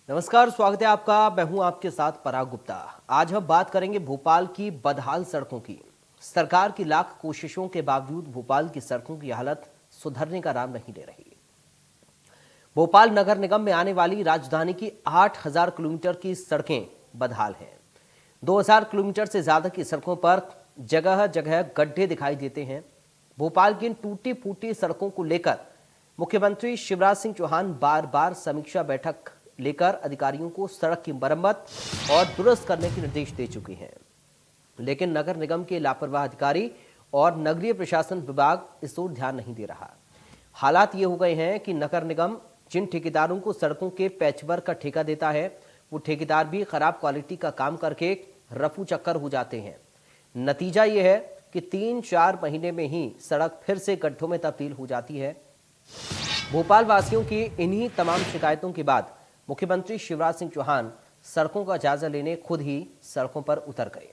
नमस्कार, स्वागत है आपका। मैं हूं आपके साथ पराग गुप्ता। आज हम बात करेंगे भोपाल की बदहाल सड़कों की। सरकार की लाख कोशिशों के बावजूद भोपाल की सड़कों की हालत सुधरने का नाम नहीं ले रही। भोपाल नगर निगम में आने वाली राजधानी की 8,000 किलोमीटर की सड़कें बदहाल हैं। 2,000 किलोमीटर से ज्यादा की सड़कों पर जगह जगह गड्ढे दिखाई देते हैं। भोपाल की इन टूटी फूटी सड़कों को लेकर मुख्यमंत्री शिवराज सिंह चौहान बार बार समीक्षा बैठक लेकर अधिकारियों को सड़क की मरम्मत और दुरुस्त करने के निर्देश दे चुके हैं, लेकिन नगर निगम के लापरवाह अधिकारी और नगरीय प्रशासन विभाग इस ओर ध्यान नहीं दे रहा। हालात ये हो गए हैं कि नगर निगम जिन ठेकेदारों को सड़कों के पैचवर्क का ठेका देता है, वो ठेकेदार भी खराब क्वालिटी का काम करके रफू चक्कर हो जाते हैं। नतीजा ये है कि 3-4 महीने में ही सड़क फिर से गड्ढों में तब्दील हो जाती है। भोपाल वासियों की इन्हीं तमाम शिकायतों के बाद मुख्यमंत्री शिवराज सिंह चौहान सड़कों का जायजा लेने खुद ही सड़कों पर उतर गए।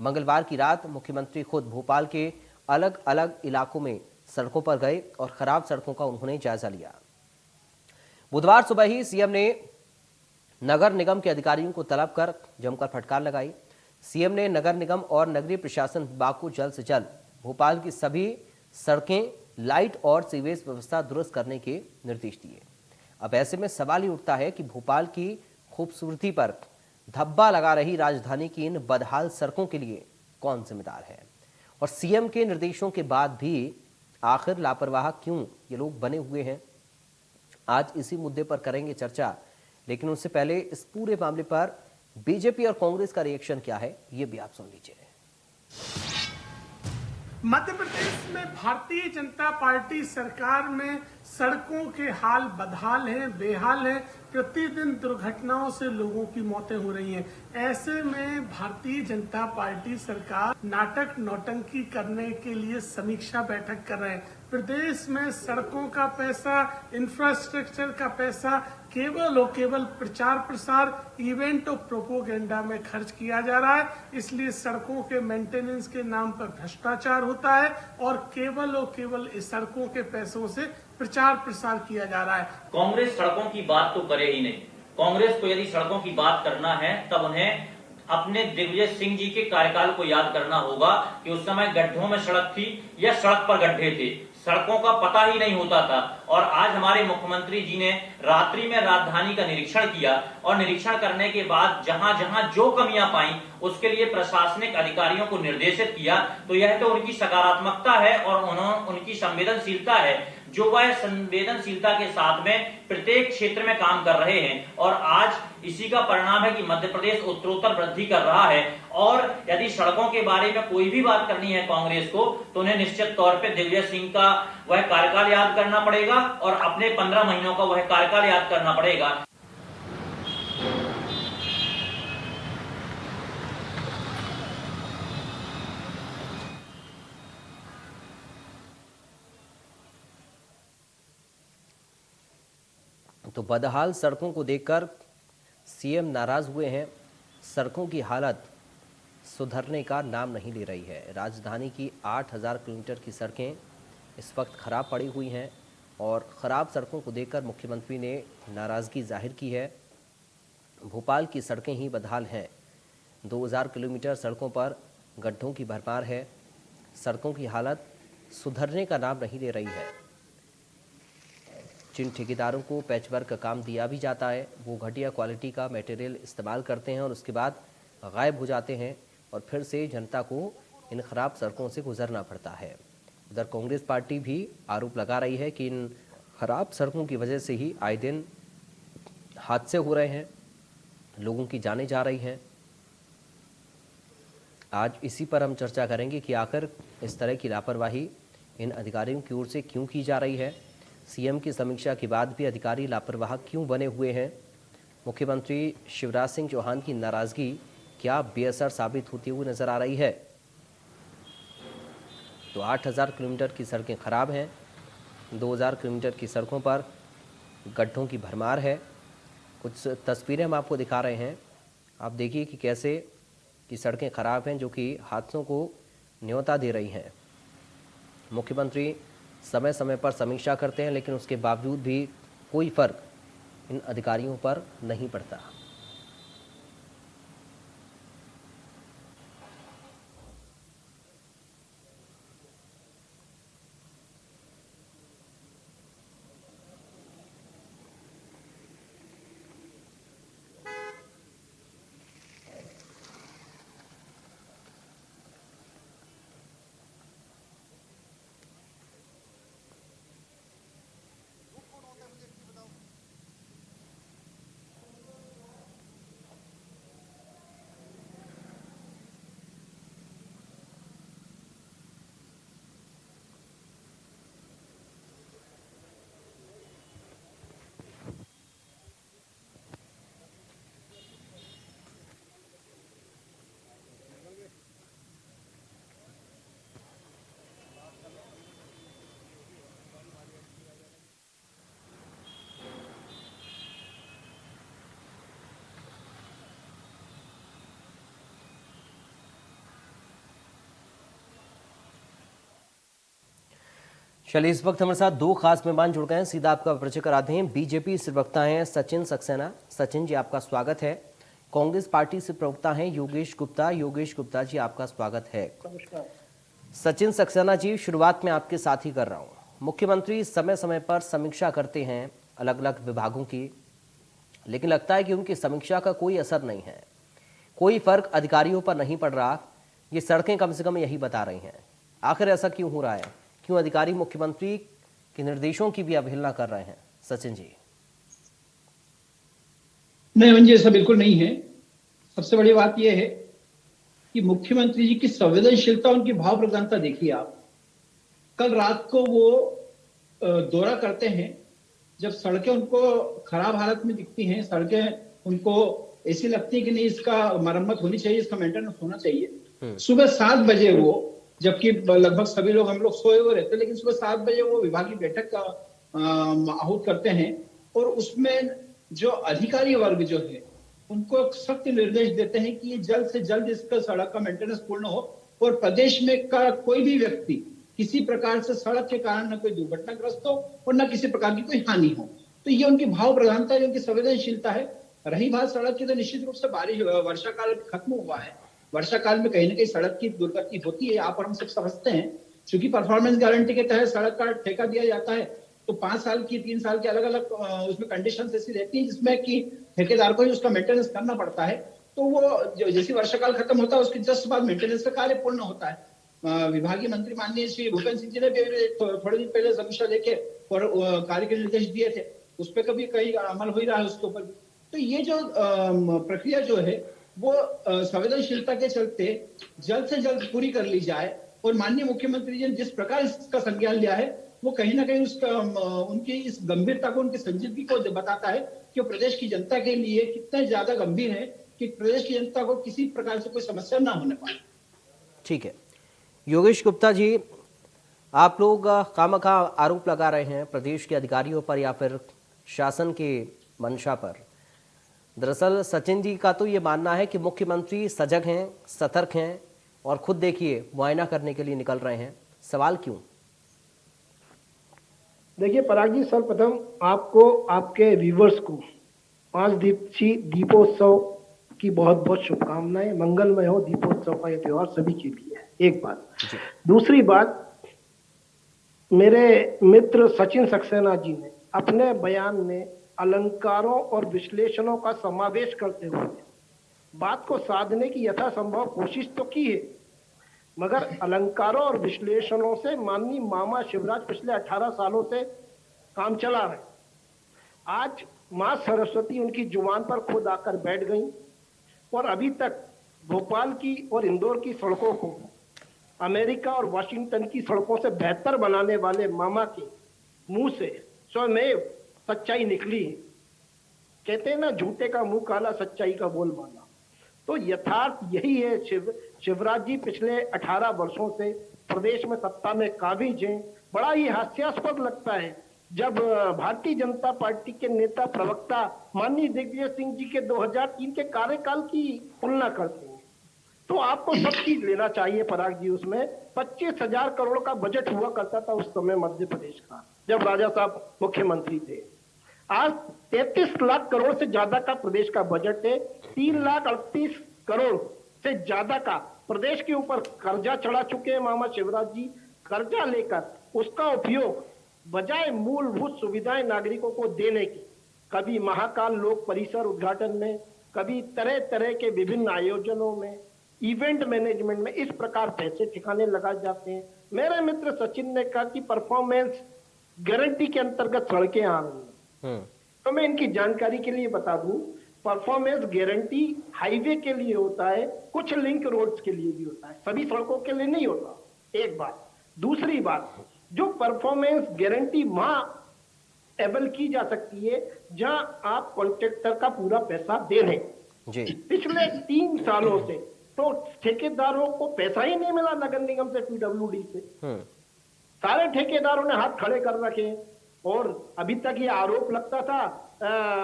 मंगलवार की रात मुख्यमंत्री खुद भोपाल के अलग अलग इलाकों में सड़कों पर गए और खराब सड़कों का उन्होंने जायजा लिया। बुधवार सुबह ही सीएम ने नगर निगम के अधिकारियों को तलब कर जमकर फटकार लगाई। सीएम ने नगर निगम और नगरीय प्रशासन विभाग को जल्द से जल्द भोपाल की सभी सड़कें, लाइट और सीवेज व्यवस्था दुरुस्त करने के निर्देश दिए। अब ऐसे में सवाल ही उठता है कि भोपाल की खूबसूरती पर धब्बा लगा रही राजधानी की इन बदहाल सड़कों के लिए कौन जिम्मेदार है, और सीएम के निर्देशों के बाद भी आखिर लापरवाह क्यों ये लोग बने हुए हैं। आज इसी मुद्दे पर करेंगे चर्चा, लेकिन उससे पहले इस पूरे मामले पर बीजेपी और कांग्रेस का रिएक्शन क्या है, ये भी आप सुन लीजिए। मध्य प्रदेश में भारतीय जनता पार्टी सरकार में सड़कों के हाल बदहाल हैं, बेहाल हैं। प्रतिदिन दुर्घटनाओं से लोगों की मौतें हो रही हैं। ऐसे में भारतीय जनता पार्टी सरकार नाटक नौटंकी करने के लिए समीक्षा बैठक कर रहे हैं। प्रदेश में सड़कों का पैसा, इंफ्रास्ट्रक्चर का पैसा केवल और केवल प्रचार प्रसार, इवेंट और प्रोपोगेंडा में खर्च किया जा रहा है। इसलिए सड़कों के मेंटेनेंस के नाम पर भ्रष्टाचार होता है और केवल इस सड़कों के पैसों से प्रचार प्रसार किया जा रहा है। कांग्रेस सड़कों की बात तो करे ही नहीं। कांग्रेस को यदि सड़कों की बात करना है तब उन्हें अपने दिग्विजय सिंह जी के कार्यकाल को याद करना होगा कि उस समय गड्ढों में सड़क थी या सड़क पर गड्ढे थे, सड़कों का पता ही नहीं होता था। और आज हमारे मुख्यमंत्री जी ने रात्रि में राजधानी का निरीक्षण किया और निरीक्षण करने के बाद जहां जहां जो कमियां पाई उसके लिए प्रशासनिक अधिकारियों को निर्देशित किया। तो यह तो उनकी सकारात्मकता है और उनकी संवेदनशीलता है, जो वह संवेदनशीलता के साथ में प्रत्येक क्षेत्र में काम कर रहे हैं। और आज इसी का परिणाम है कि मध्य प्रदेश उत्तरोत्तर वृद्धि कर रहा है। और यदि सड़कों के बारे में कोई भी बात करनी है कांग्रेस को, तो उन्हें निश्चित तौर पे दिग्विजय सिंह का वह कार्यकाल याद करना पड़ेगा और अपने 15 महीनों का वह कार्यकाल याद करना पड़ेगा। तो बदहाल सड़कों को देखकर सीएम नाराज हुए हैं। सड़कों की हालत सुधरने का नाम नहीं ले रही है। राजधानी की 8,000 किलोमीटर की सड़कें इस वक्त खराब पड़ी हुई हैं और ख़राब सड़कों को देखकर मुख्यमंत्री ने नाराज़गी जाहिर की है। भोपाल की सड़कें ही बदहाल हैं। 2,000 किलोमीटर सड़कों पर गड्ढों की भरमार है। सड़कों की हालत सुधरने का नाम नहीं ले रही है। जिन ठेकेदारों को पैचवर्क का काम दिया भी जाता है, वो घटिया क्वालिटी का मटेरियल इस्तेमाल करते हैं और उसके बाद गायब हो जाते हैं और फिर से जनता को इन खराब सड़कों से गुजरना पड़ता है। उधर कांग्रेस पार्टी भी आरोप लगा रही है कि इन खराब सड़कों की वजह से ही आए दिन हादसे हो रहे हैं, लोगों की जानें जा रही हैं। आज इसी पर हम चर्चा करेंगे कि आखिर इस तरह की लापरवाही इन अधिकारियों की ओर से क्यों की जा रही है। सीएम की समीक्षा के बाद भी अधिकारी लापरवाह क्यों बने हुए हैं। मुख्यमंत्री शिवराज सिंह चौहान की नाराजगी क्या बेअसर साबित होती हुई नजर आ रही है। तो 8,000 किलोमीटर की सड़कें खराब हैं, 2,000 किलोमीटर की सड़कों पर गड्ढों की भरमार है। कुछ तस्वीरें हम आपको दिखा रहे हैं, आप देखिए कि कैसे की सड़कें खराब हैं, जो कि हादसों को न्योता दे रही हैं। मुख्यमंत्री समय समय पर समीक्षा करते हैं, लेकिन उसके बावजूद भी कोई फर्क इन अधिकारियों पर नहीं पड़ता। चलिए, इस वक्त हमारे साथ दो खास मेहमान जुड़ गए हैं, सीधा आपका परिचय कराते हैं। बीजेपी से प्रवक्ता हैं सचिन सक्सेना। सचिन जी, आपका स्वागत है। कांग्रेस पार्टी से प्रवक्ता हैं योगेश गुप्ता। योगेश गुप्ता जी, आपका स्वागत है। सचिन सक्सेना जी, शुरुआत में आपके साथ ही कर रहा हूँ। मुख्यमंत्री समय समय पर समीक्षा करते हैं अलग अलग विभागों की, लेकिन लगता है कि उनकी समीक्षा का कोई असर नहीं है, कोई फर्क अधिकारियों पर नहीं पड़ रहा। ये सड़कें कम से कम यही बता रही हैं। आखिर ऐसा क्यों हो रहा है? क्यों अधिकारी मुख्यमंत्री के निर्देशों की भी अवहेलना कर रहे हैं? सचिन जी। नहीं मंजी, ऐसा बिल्कुल नहीं है। सबसे बड़ी बात यह है कि मुख्यमंत्री जी की संवेदनशीलता, उनकी भाव प्रधानता देखिए आप। कल रात को वो दौरा करते हैं, जब सड़कें उनको खराब हालत में दिखती हैं, सड़कें उनको ऐसी लगती है कि नहीं, इसका मरम्मत होनी चाहिए, इसका मेंटेनेंस होना चाहिए। सुबह 7 बजे वो, जबकि लगभग सभी लोग, हम लोग सोए हुए रहते हैं, लेकिन सुबह 7 बजे वो विभागीय बैठक का आहूत करते हैं और उसमें जो अधिकारी वर्ग जो है उनको सख्त निर्देश देते हैं कि ये जल्द से जल्द इसका सड़क का मेंटेनेंस पूर्ण हो और प्रदेश में का कोई भी व्यक्ति किसी प्रकार से सड़क के कारण न कोई दुर्घटनाग्रस्त हो और न किसी प्रकार की कोई हानि हो। तो ये उनकी भाव प्रधानता है, उनकी संवेदनशीलता है। रही बात सड़क की, तो निश्चित रूप से वर्षा काल खत्म हुआ है। वर्षा काल में कहीं ना कहीं सड़क की दुर्गति होती है, यहाँ पर हम सब समझते हैं। क्योंकि परफॉर्मेंस गारंटी के तहत सड़क का ठेका दिया जाता है, तो 5 साल की, 3 साल की अलग अलग उसमें कंडीशंस ऐसी रहती है जिसमें कि ठेकेदार को ही उसका मेंटेनेंस करना पड़ता है। तो वो जैसे वर्षा काल खत्म होता है उसके जस्ट बाद मेंटेनेंस का कार्य पूर्ण होता है। विभागीय मंत्री माननीय श्री भूपेंद्र सिंह जी ने भी थोड़े दिन पहले समीक्षा लेके और कार्य के निर्देश दिए थे, उस पर कभी कहीं अमल हो ही रहा है उसके ऊपर। तो ये जो प्रक्रिया जो है वो संवेदनशीलता के चलते जल्द से जल्द पूरी कर ली जाए। और माननीय मुख्यमंत्री जी ने जिस प्रकार इसका संज्ञान लिया है वो कहीं ना कहीं उसका उनकी इस गंभीरता को, उनकी संजीदगी को बताता है कि प्रदेश की जनता के लिए कितने ज्यादा गंभीर है कि प्रदेश की जनता को किसी प्रकार से कोई समस्या ना होने पाए। ठीक है योगेश गुप्ता जी, आप लोग खामखा आरोप लगा रहे हैं प्रदेश के अधिकारियों पर या फिर शासन के मंशा पर। दरअसल सचिन जी का तो ये मानना है कि मुख्यमंत्री सजग हैं, सतर्क हैं और खुद देखिए मुआयना करने के लिए निकल रहे हैं। सवाल क्यों? देखिए पराग जी, सर्वप्रथम आपको, आपके व्यूवर्स को 5 दीपोत्सव की बहुत बहुत शुभकामनाएं। मंगलमय हो दीपोत्सव का ये त्योहार सभी के लिए है, एक बात। दूसरी बात, मेरे मित्र सचिन सक्सेना जी ने अपने बयान में अलंकारों और विश्लेषणों का समावेश करते हुए बात को साधने की यथासंभव कोशिश तो की है, मगर अलंकारों और विश्लेषणों से माननीय मामा शिवराज पिछले 18 सालों से काम चला रहे। आज मां सरस्वती उनकी जुबान पर खुद आकर बैठ गई और अभी तक भोपाल की और इंदौर की सड़कों को अमेरिका और वाशिंगटन की सड़कों से बेहतर बनाने वाले मामा के मुंह से स्वयं सच्चाई निकली है। कहते हैं ना, झूठे का मुंह काला, सच्चाई का बोल बाला। तो यथार्थ यही है। शिवराज जी पिछले 18 वर्षों से प्रदेश में सत्ता में काबिज हैं। बड़ा ही हास्यास्पद लगता है जब भारतीय जनता पार्टी के नेता प्रवक्ता माननीय दिग्विजय सिंह जी के 2003 के कार्यकाल की तुलना करते हैं। तो आपको सब चीज लेना चाहिए पराग जी। उसमें 25,000 करोड़ का बजट हुआ करता था उस समय मध्य प्रदेश का, जब राजा साहब मुख्यमंत्री थे। आज 33 लाख करोड़ से ज्यादा का प्रदेश का बजट है। 3,38,00,000 करोड़ से ज्यादा का प्रदेश के ऊपर कर्जा चढ़ा चुके हैं मामा शिवराज जी। कर्जा लेकर उसका उपयोग बजाय मूलभूत सुविधाएं नागरिकों को देने की, कभी महाकाल लोक परिसर उद्घाटन में, कभी तरह तरह के विभिन्न आयोजनों में, इवेंट मैनेजमेंट में इस प्रकार पैसे ठिकाने लगाए जाते हैं। मेरे मित्र सचिन ने कहा कि परफॉर्मेंस गारंटी के अंतर्गत सड़कें आ रही हैं, तो मैं इनकी जानकारी के लिए बता दूं, परफॉर्मेंस गारंटी हाईवे के लिए होता है, कुछ लिंक रोड्स के लिए भी होता है, सभी सड़कों के लिए नहीं होता। एक बात। दूसरी बात, जो परफॉर्मेंस गारंटी वहां एबल की जा सकती है जहां आप कॉन्ट्रैक्टर का पूरा पैसा दे रहे जी। पिछले 3 सालों से तो ठेकेदारों को पैसा ही नहीं मिला नगर निगम से, पीडब्ल्यूडी से। सारे ठेकेदारों ने हाथ खड़े कर रखे हैं। और अभी तक ये आरोप लगता था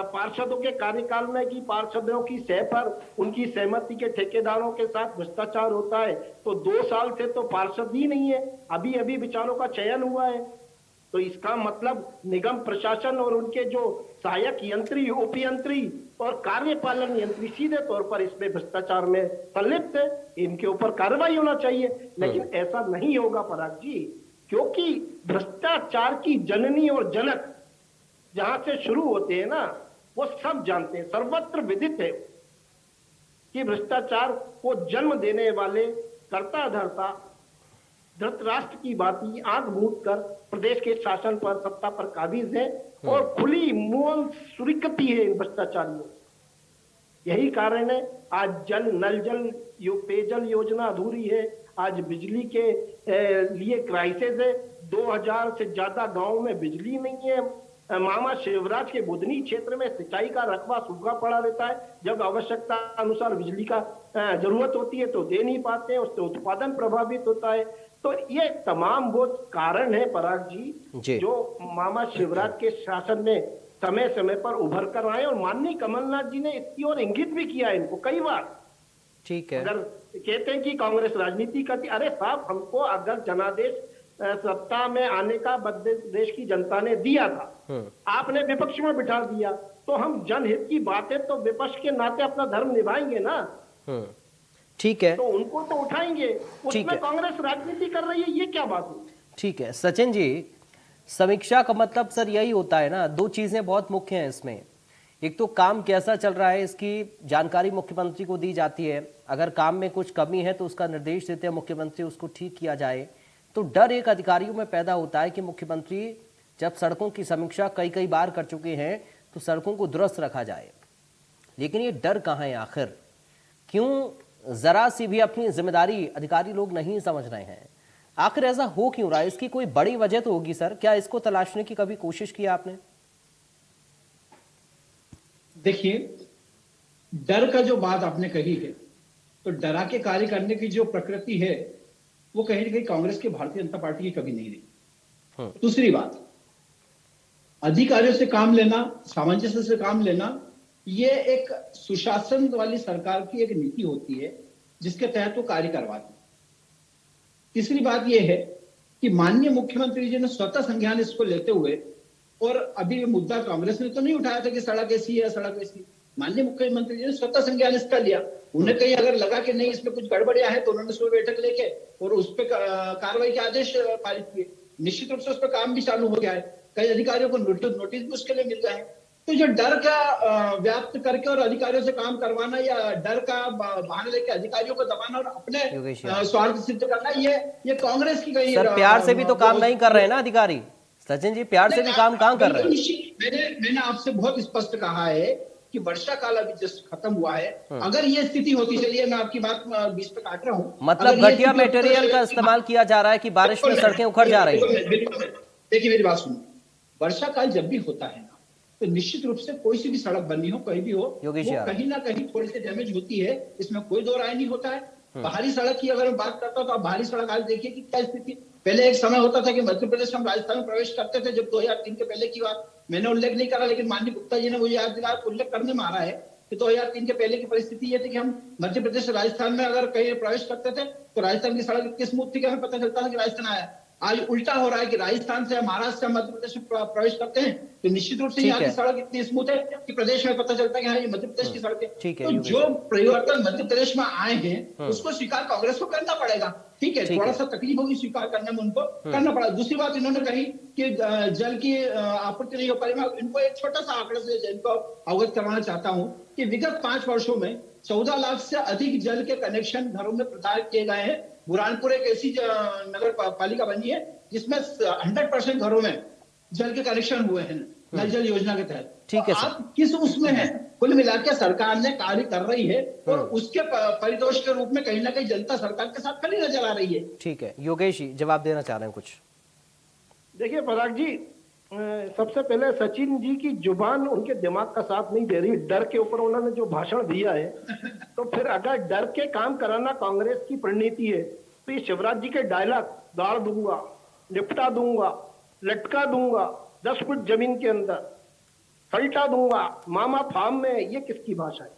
पार्षदों के कार्यकाल में कि पार्षदों की सह पर उनकी सहमति के ठेकेदारों के साथ भ्रष्टाचार होता है। तो 2 साल से तो पार्षद ही नहीं है, अभी अभी विचारों का चयन हुआ है। तो इसका मतलब निगम प्रशासन और उनके जो सहायक यंत्री, उपयंत्री और कार्यपालन यंत्री सीधे तौर पर इसमें भ्रष्टाचार में संलिप्त है। इनके ऊपर कार्रवाई होना चाहिए, लेकिन ऐसा नहीं होगा पराग जी, क्योंकि भ्रष्टाचार की जननी और जनक जहां से शुरू होते हैं ना, वो सब जानते हैं, सर्वत्र विदित है कि भ्रष्टाचार को जन्म देने वाले कर्ता धर्ता धृतराष्ट्र की भांति आंख मूंद कर प्रदेश के शासन पर, सत्ता पर काबिज है और खुली मूल स्वीकृति है इन भ्रष्टाचारियों। यही कारण है आज नल जल पेयजल योजना अधूरी है, आज बिजली के लिए क्राइसिस है। 2000 से ज्यादा गांवों में बिजली नहीं है। मामा शिवराज के बुधनी क्षेत्र में सिंचाई का रकबा सूखा पड़ा रहता है, जब आवश्यकता अनुसार बिजली का जरूरत होती है तो दे नहीं पाते हैं, उससे उत्पादन प्रभावित होता है। तो ये तमाम वो कारण है पराग जी जो मामा शिवराज के शासन में समय समय पर उभर कर आए, और माननीय कमलनाथ जी ने इसकी ओर इंगित भी किया इनको कई बार। ठीक है। अगर कहते हैं कि कांग्रेस राजनीति करती, अरे साहब हमको अगर जनादेश सत्ता में आने का देश की जनता ने दिया था, आपने विपक्ष में बिठा दिया, तो हम जनहित की बातें तो विपक्ष के नाते अपना धर्म निभाएंगे ना। ठीक है, तो उनको तो उठाएंगे, उसमें कांग्रेस राजनीति कर रही है, ये क्या बात हुई? ठीक है सचिन जी, समीक्षा का मतलब सर यही होता है ना, 2 चीजें बहुत मुख्य हैं इसमें। एक तो काम कैसा चल रहा है इसकी जानकारी मुख्यमंत्री को दी जाती है, अगर काम में कुछ कमी है तो उसका निर्देश देते हैं मुख्यमंत्री, उसको ठीक किया जाए। तो डर एक अधिकारियों में पैदा होता है कि मुख्यमंत्री जब सड़कों की समीक्षा कई बार कर चुके हैं तो सड़कों को दुरुस्त रखा जाए, लेकिन ये डर कहाँ है आखिर? क्यों जरा सी भी अपनी जिम्मेदारी अधिकारी लोग नहीं समझ रहे हैं? आखिर ऐसा हो क्यों रहा है? इसकी कोई बड़ी वजह तो होगी सर, क्या इसको तलाशने की कभी कोशिश की आपने? देखिए, डर का जो बात आपने कही है, तो डरा के कार्य करने की जो प्रकृति है वो कहीं ना कहीं कांग्रेस की, भारतीय जनता पार्टी की कभी नहीं रही। दूसरी बात, अधिकारियों से काम लेना, सामंजस्य से काम लेना, ये एक सुशासन वाली सरकार की एक नीति होती है जिसके तहत वो कार्य करवाती है। तीसरी बात यह है कि माननीय मुख्यमंत्री जी ने स्वतः संज्ञान इसको लेते हुए, और अभी ये मुद्दा कांग्रेस ने तो नहीं उठाया था कि सड़क ऐसी है सड़क ऐसी, माननीय मुख्यमंत्री जी ने स्वतः संज्ञान इसका लिया। उन्हें कहीं अगर लगा कि नहीं इसमें कुछ गड़बड़ियां है तो उन्होंने सुबह बैठक लेके और उस पर कार्रवाई के आदेश पारित किए। निश्चित रूप से उस पर काम भी चालू हो गया है, कई अधिकारियों को नोटिस भी उसके लिए मिल गए हैं। तो जो डर का व्याप्त करके और अधिकारियों से काम करवाना या डर का बहाना लेके अधिकारियों को दबाना और अपने स्वार्थ सिद्ध करना, ये कांग्रेस की कहीं सर प्यार से भी तो काम नहीं कर रहे हैं ना अधिकारी। सचिन जी प्यार से भी काम कहाँ कर रहे हैं? मैंने आपसे बहुत स्पष्ट कहा है कि वर्षा काल अभी जस्ट खत्म हुआ है। अगर ये स्थिति होती, चलिए मैं आपकी बात बीच पे काट रहा हूँ, मतलब घटिया मटेरियल का इस्तेमाल किया जा रहा है कि बारिश में सड़कें उखड़ जा रही है। देखिए मेरी बात सुनिए, वर्षा काल जब भी होता है ना, तो निश्चित रूप से कोई सी भी सड़क बननी हो, कहीं भी हो, वो कहीं ना कहीं थोड़ी सी डैमेज होती है, इसमें कोई दो राय नहीं होता है। बाहरी सड़क की अगर मैं बात करता हूं तो आप बाहरी सड़क आज देखिए कि क्या स्थिति। पहले एक समय होता था कि मध्य प्रदेश हम राजस्थान में प्रवेश करते थे, जब 2003 के पहले की बात मैंने उल्लेख नहीं करा, लेकिन माननीय गुप्ता जी ने मुझे याद दिलाया, उल्लेख करने में आ रहा है कि 2003 के पहले की परिस्थिति ये थी कि हम मध्य प्रदेश से राजस्थान में अगर कहीं प्रवेश करते थे तो राजस्थान की सड़क इतनी स्मूथ थी कि हमें पता चलता था कि राजस्थान आया। आज उल्टा हो रहा है कि राजस्थान से महाराष्ट्र से मध्य प्रदेश में प्रवेश करते हैं तो निश्चित रूप से ठीक यहाँ की है। सड़क इतनी स्मूथ है कि प्रदेश में पता चलता है कि हाँ ये मध्य प्रदेश की सड़क है। ठीक है, तो योगेश जो जी। परिवर्तन मध्य प्रदेश में आए हैं उसको स्वीकार कांग्रेस को करना पड़ेगा। ठीक है, ठीक थोड़ा है। सा तकलीफ होगी स्वीकार करने में, उनको करना पड़ा। दूसरी बात इन्होंने कही कि जल की आपूर्ति नहीं हो पा रही। मैं इनको एक छोटा सा आंकड़े से इनको अवगत करवाना चाहता हूँ कि विगत 5 वर्षों में 14 लाख से अधिक जल के कनेक्शन घरों में प्रदान किए गए हैं। बुरहानपुर एक ऐसी नगर पालिका बनी है जिसमें 100% घरों में जल के कनेक्शन हुए हैं नल जल योजना के तहत। ठीक है तो सर। आप किस उसमें है? कुल मिलाकर सरकार ने कार्य कर रही है और उसके परितोष के रूप में कहीं ना कहीं जनता सरकार के साथ खड़ी नजर आ रही है। ठीक है, योगेश जी जवाब देना चाह रहे हैं कुछ। देखिए पराग जी, सबसे पहले सचिन जी की जुबान उनके दिमाग का साथ नहीं दे रही। डर के ऊपर उन्होंने जो भाषण दिया है, तो फिर अगर डर के काम कराना कांग्रेस की परिणति है तो ये शिवराज जी के डायलॉग, गाड़ दूंगा, निपटा दूंगा, लटका दूंगा 10 फुट जमीन के अंदर, सल्टा दूंगा मामा फार्म में, ये किसकी भाषा है?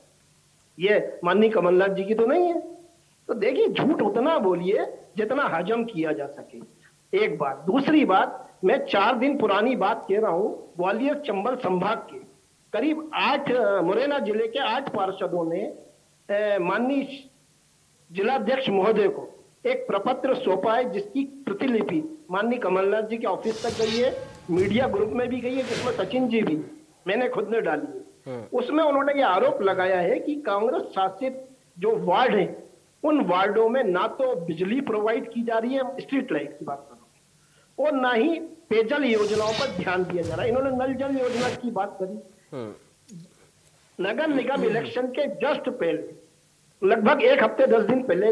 ये माननीय कमलनाथ जी की तो नहीं है। तो देखिए, झूठ उतना बोलिए जितना हजम किया जा सके, एक बात। दूसरी बात, मैं 4 दिन पुरानी बात कह रहा हूं। ग्वालियर चंबल संभाग के करीब 8 मुरैना जिले के 8 पार्षदों ने माननीय जिलाध्यक्ष महोदय को एक प्रपत्र सौंपा है जिसकी प्रतिलिपि माननीय कमलनाथ जी के ऑफिस तक गई है, मीडिया ग्रुप में भी गई है, जिसमें सचिन जी भी, मैंने खुद ने डाली है। उसमें उन्होंने ये आरोप लगाया है कि कांग्रेस शासित जो वार्ड है उन वार्डों में ना तो बिजली प्रोवाइड की जा रही है, स्ट्रीट लाइट की बात कर रहा हूं, और ना ही पेयजल योजनाओं पर ध्यान दिया जा रहा है। इन्होंने नल जल योजना की बात करी। नगर निगम इलेक्शन के जस्ट पहले, लगभग 1 हफ्ते 10 दिन पहले,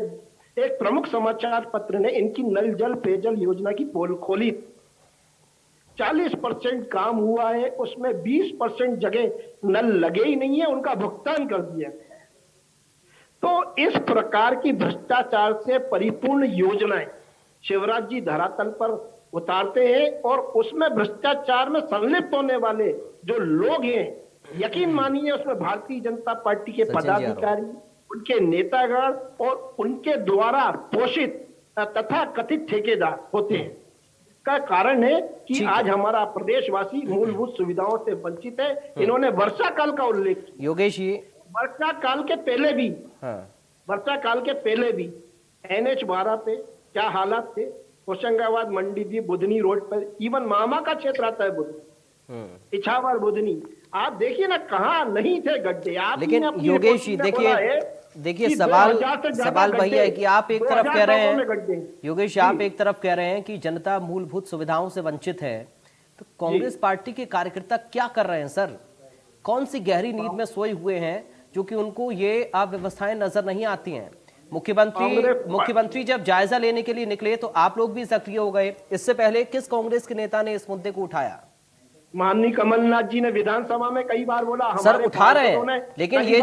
एक प्रमुख समाचार पत्र ने इनकी नल जल पेयजल योजना की पोल खोली। 40% काम हुआ है, उसमें 20% जगह नल लगे ही नहीं है, उनका भुगतान कर दिया गया है। तो इस प्रकार की भ्रष्टाचार से परिपूर्ण योजनाएं शिवराज जी धरातल पर उतारते हैं और उसमें भ्रष्टाचार में संलिप्त होने वाले जो लोग हैं, यकीन मानिए उसमें भारतीय जनता पार्टी के पदाधिकारी, उनके नेतागण और उनके द्वारा पोषित तथा कथित ठेकेदार होते हैं। का कारण है कि आज हमारा प्रदेशवासी मूलभूत सुविधाओं से वंचित है। इन्होंने वर्षा काल का उल्लेख किया। योगेश जी, वर्षा काल के पहले भी, हाँ, वर्षा काल के पहले भी NH 12 पे क्या हालात थे? होशंगाबाद मंडीदीप बुधनी रोड पर, इवन मामा का क्षेत्र आता है बुधनी, इछावर बुधनी, आप देखिए ना कहाँ नहीं थे गड्ढे। आप लेकिन योगेश जी देखिए सवाल वही है कि आप एक तरफ कह रहे हैं, योगेश आप एक तरफ कह रहे हैं कि जनता मूलभूत सुविधाओं से वंचित है, तो कांग्रेस पार्टी के कार्यकर्ता क्या कर रहे हैं सर? कौन सी गहरी नींद में सोए हुए हैं जो कि उनको ये अव्यवस्थाएं नजर नहीं आती हैं? मुख्यमंत्री जब जायजा लेने के लिए निकले तो आप लोग भी सक्रिय हो गए। इससे पहले किस कांग्रेस के नेता ने इस मुद्दे को उठाया? माननीय कमलनाथ जी ने विधानसभा में कई बार बोला, सर उठा रहे हैं, लेकिन ये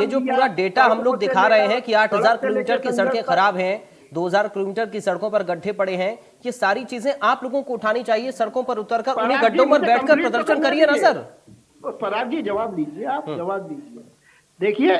जो पूरा डेटा हम लोग दिखा रहे हैं कि 8000 किलोमीटर की सड़कें खराब हैं, 2000 किलोमीटर की सड़कों पर गड्ढे पड़े हैं, ये सारी चीजें आप लोगों को उठानी चाहिए। सड़कों पर उतरकर उन्हीं गड्ढों पर बैठकर प्रदर्शन करिए ना सर। पराग जी जवाब दीजिए, आप जवाब दीजिए। देखिए,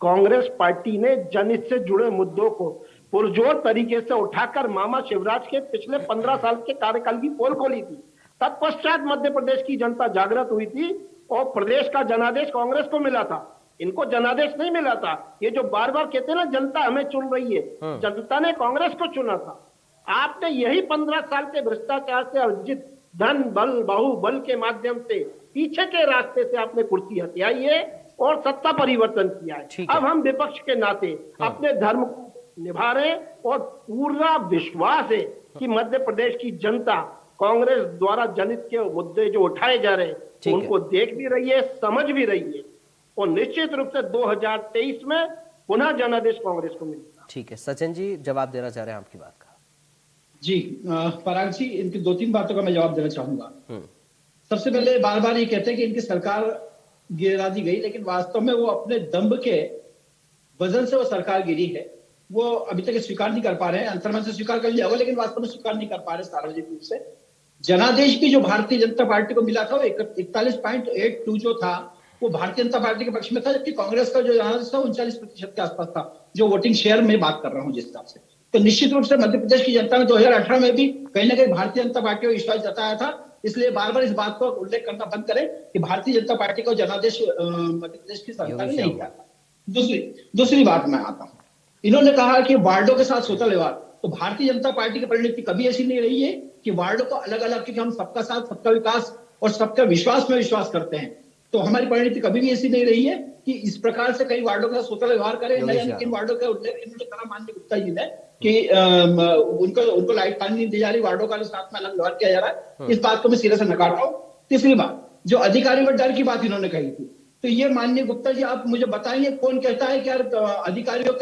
कांग्रेस पार्टी ने जनहित से जुड़े मुद्दों को पुरजोर तरीके से उठाकर मामा शिवराज के पिछले 15 साल के कार्यकाल की पोल खोली थी। तत्पश्चात मध्य प्रदेश की जनता जागृत हुई थी और प्रदेश का जनादेश कांग्रेस को मिला था, इनको जनादेश नहीं मिला था। ये जो बार बार कहते हैं ना जनता हमें चुन रही है, जनता ने कांग्रेस को चुना था। आपने यही 15 साल के भ्रष्टाचार से अर्जित धन बल बाहुबल के माध्यम से पीछे के रास्ते से आपने कुर्सी हथियाई है और सत्ता परिवर्तन किया है। अब हम विपक्ष के नाते अपने धर्म को निभा रहे हैं और पूरा विश्वास है कि मध्य प्रदेश की जनता कांग्रेस द्वारा जनित के मुद्दे जो उठाए जा रहे हैं उनको देख भी रही है, समझ भी रही है और निश्चित रूप से 2023 में पुनः जनादेश कांग्रेस को मिलेगा। ठीक है, सचिन जी जवाब देना चाह रहे हैं आपकी बात का। जी पराग जी, इनकी 2-3 बातों का मैं जवाब देना चाहूंगा। सबसे पहले बार बार ये कहते हैं कि इनकी सरकार गिरा दी गई, लेकिन वास्तव में वो अपने दम्भ के वजन से वो सरकार गिरी है। वो अभी तक स्वीकार नहीं कर पा रहे हैं, अंतर्मन से स्वीकार कर लिया होगा लेकिन वास्तव में स्वीकार नहीं कर पा रहे सार्वजनिक रूप से। जनादेश भी जो भारतीय जनता पार्टी को मिला था वो 41.82 जो था वो भारतीय जनता पार्टी के पक्ष में था, जबकि कांग्रेस का जो जनादेश था 39% के आसपास था, जो वोटिंग शेयर में बात कर रहा हूं जिस हिसाब से। तो निश्चित रूप से मध्य प्रदेश की जनता ने 2018 में भी कहीं ना कहीं भारतीय जनता पार्टी को विश्वास जताया था। इसलिए बार बार इस बात को उल्लेख करना बंद करें कि भारतीय जनता पार्टी को जनादेश मध्य प्रदेश की सरकार ने नहीं किया था। दूसरी बात मैं आता हूं, इन्होंने कहा कि वार्डों के साथ सोशल व्यवहार, तो भारतीय जनता पार्टी की परिणति कभी ऐसी नहीं रही है कि वार्डों को अलग अलग, क्योंकि हम सबका साथ सबका विकास और सबका विश्वास में विश्वास करते हैं, तो हमारी परिणति कभी भी ऐसी नहीं रही है कि इस प्रकार से कई वार्डों का सोशल व्यवहार करें। इन वार्डों का उल्लेख इन्होंने कहा माननीय गुप्ता जी ने कि उनको लाइट पानी नहीं दी जा रही, वार्डों का साथ में अलग व्यवहार किया जा रहा है। इस बात को मैं सिरे से नकारता हूं। तीसरी बात, जो अधिकारियों के डर की बात इन्होंने कही थी, तो ये माननीय गुप्ता जी आप मुझे बताएंगे कौन कहता है कि यार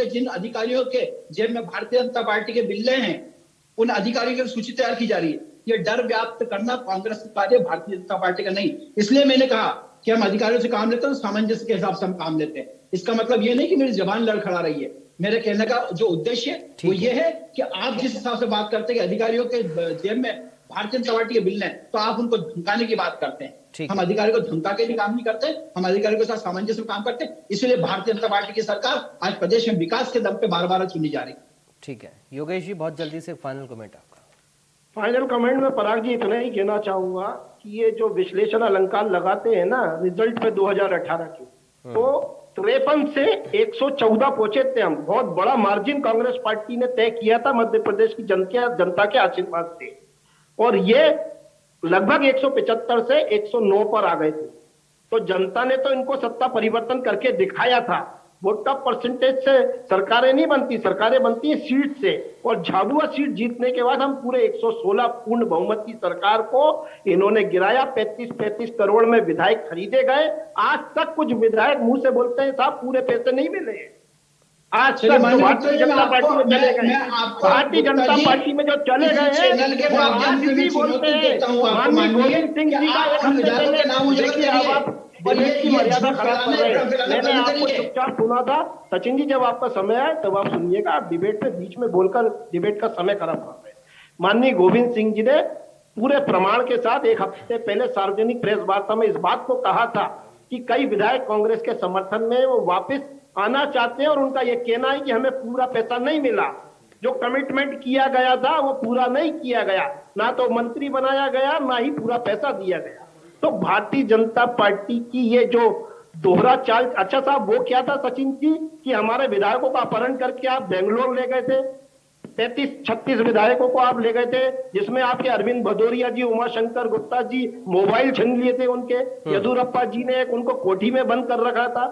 जिन अधिकारियों के जेब में भारतीय जनता पार्टी के बिल्ले हैं, उन अधिकारियों की सूची तैयार की जा रही है। ये डर व्याप्त करना कांग्रेस का कार्य, भारतीय जनता पार्टी का नहीं। इसलिए मैंने कहा कि हम अधिकारियों से काम लेते हैं तो सामंजस्य के हिसाब से हम काम लेते हैं। इसका मतलब ये नहीं कि मेरी जबान लड़खड़ा रही है। मेरे कहने का जो उद्देश्य वो ये है कि आप जिस हिसाब से बात करते हैं कि अधिकारियों के जेब में भारतीय जनता पार्टी के बिल हैं, तो आप उनको धमकाने की बात करते हैं। हम अधिकारियों को धमका के भी काम नहीं करते, हम अधिकारियों के साथ सामंजस्य में काम करते हैं। इसलिए भारतीय जनता पार्टी की सरकार आज प्रदेश में विकास के दम पे बार चुनी जा रही है। ठीक है योगेश जी, बहुत जल्दी से फाइनल कमेंट आपका। फाइनल कमेंट में पराग जी इतना ही कहना चाहूंगा कि ये जो विश्लेषण अलंकार लगाते हैं ना रिजल्ट पे 2018 की, तो 53 से 114 पहुंचे थे हम। बहुत बड़ा मार्जिन कांग्रेस पार्टी ने तय किया था मध्य प्रदेश की जनता के आशीर्वाद से, और ये लगभग 175 से 109 पर आ गए थे। तो जनता ने तो इनको सत्ता परिवर्तन करके दिखाया था। वोट का परसेंटेज से सरकारें नहीं बनती, सरकारें बनती है सीट से, और झाबुआ सीट जीतने के बाद हम पूरे 116 पूर्ण बहुमत की सरकार को इन्होंने गिराया। 35 करोड़ में विधायक खरीदे गए। आज तक कुछ विधायक मुंह से बोलते हैं साहब पूरे पैसे नहीं मिले हैं। आज तक भारतीय जनता पार्टी में चले गए, भारतीय जनता पार्टी में जो चले गए हैं वो आज भी बोलते हैं। माननीय गोविंद सिंह जी का एक हफ्ते पहले देखिए, अब आप डिबेट की मर्यादा खराब कर रहे हैं। मैंने आपको चुपचाप सुना था। सचिन जी जब आपका समय आए तब आप सुनिएगा, आप डिबेट में बीच में बोलकर डिबेट का समय खराब कर रहे हैं। माननीय गोविंद सिंह जी ने पूरे प्रमाण के साथ एक हफ्ते पहले सार्वजनिक प्रेस वार्ता में इस बात को कहा था कि कई विधायक कांग्रेस के समर्थन में वो वापस आना चाहते हैं, और उनका यह कहना है कि हमें पूरा पैसा नहीं मिला। जो कमिटमेंट किया गया था वो पूरा नहीं किया गया, ना तो मंत्री बनाया गया, ना ही पूरा पैसा दिया गया। तो भारतीय जनता पार्टी की ये जो दोहरा चाल, अच्छा साहब वो क्या था सचिन जी कि हमारे विधायकों का अपहरण करके आप बेंगलोर ले गए थे। 35-36 विधायकों को आप ले गए थे, जिसमें आपके अरविंद भदौरिया जी, उमाशंकर गुप्ता जी मोबाइल छीन लिए थे उनके। येदियुरप्पा जी ने उनको कोठी में बंद कर रखा था।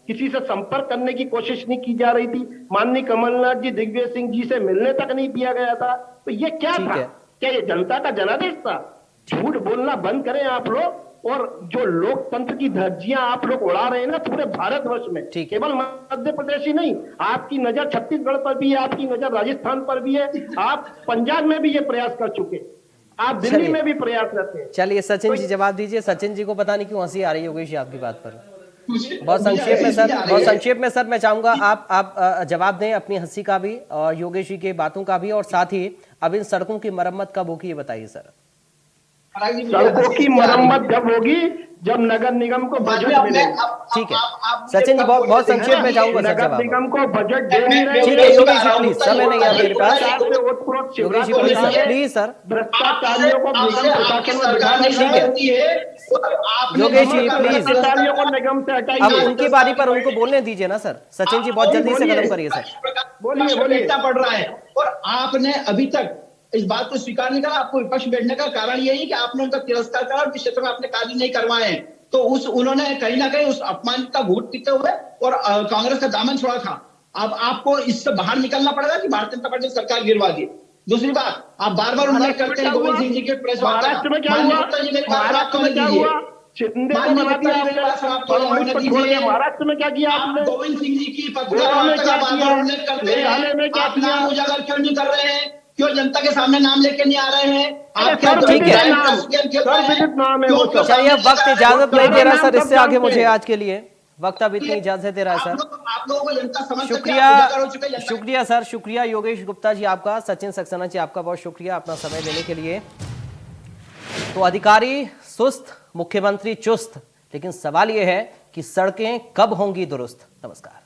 किसी से संपर्क करने की कोशिश नहीं की जा रही थी। माननीय कमलनाथ जी, दिग्विजय सिंह जी से मिलने तक नहीं दिया गया था। तो ये क्या था? क्या ये जनता का जनादेश था? झूठ बोलना बंद करें आप लोग, और जो लोकतंत्र की धज्जियां आप लोग उड़ा रहे हैं ना पूरे भारतवर्ष में, केवल मध्य प्रदेश ही नहीं, आपकी नजर छत्तीसगढ़ पर भी है, आपकी नजर राजस्थान पर भी है, आप पंजाब में भी ये प्रयास कर चुके, आप दिल्ली में भी प्रयास करते हैं। चलिए सचिन जी जवाब दीजिए। सचिन जी को पता नहीं क्यों हंसी आ रही है योगेश जी आपकी बात पर। बहुत संक्षेप में सर, बहुत संक्षेप में सर मैं चाहूंगा आप जवाब दें अपनी हंसी का भी और योगेश जी के बातों का भी, और साथ ही अब इन सड़कों की मरम्मत कब होगी ये बताइए सर। सड़कों की मरम्मत जब होगी जब नगर निगम को बजट मिलेगा। ठीक है सचिन जी, बहुत संक्षेप में जाऊंगा सर जवाब। नगर निगम को बजट दे नहीं रहे। ठीक है योगेश जी प्लीज, समय नहीं है मेरे पास। योगेश जी प्लीज सर, भ्रष्टाचारियों को निगम प्रशासन में बिठा नहीं है। योगेश जी प्लीज, भ्रष्टाचारियों को निगम से हटाइए। अब उनकी बारी पर उनको बोलने दीजिए ना सर। सचिन जी बहुत जल्दी से खत्म करिए सर। बोलिए पड़ रहा है, और आपने अभी तक इस बात को स्वीकार नहीं करा। आपको विपक्ष बैठने का कारण यही कि आपने उनका तिरस्कार करा और क्षेत्र में आपने कार्य नहीं करवाए हैं। तो उन्होंने कहीं ना कहीं उस अपमान का घूंट पीते हुए और कांग्रेस का दामन छोड़ा था। अब आपको इससे बाहर निकलना पड़ेगा कि भारतीय जनता पार्टी सरकार गिरवा दी। दूसरी बात, आप बार बार उल्लेख करते हैं गोविंद सिंह जी के प्रेस महाराष्ट्र में क्या हुआ? महाराष्ट्र में क्या किया आपने? गोविंद सिंह जी की मेघालय में क्या किया? उजागर क्यों नहीं कर रहे हैं? क्यों जनता के सामने नाम लेके नहीं आ रहे हैं? ठीक है चलिए, वक्त इजाजत नहीं दे रहा सर इससे आगे मुझे आज के लिए, वक्त अब इतनी इजाजत दे रहा है सर। आप लोगों को जनता समझ शुक्रिया सर, शुक्रिया योगेश गुप्ता जी आपका, सचिन सक्सेना जी आपका बहुत शुक्रिया अपना समय देने के लिए। तो अधिकारी सुस्त, मुख्यमंत्री चुस्त, लेकिन सवाल यह है कि सड़कें कब होंगी दुरुस्त। नमस्कार।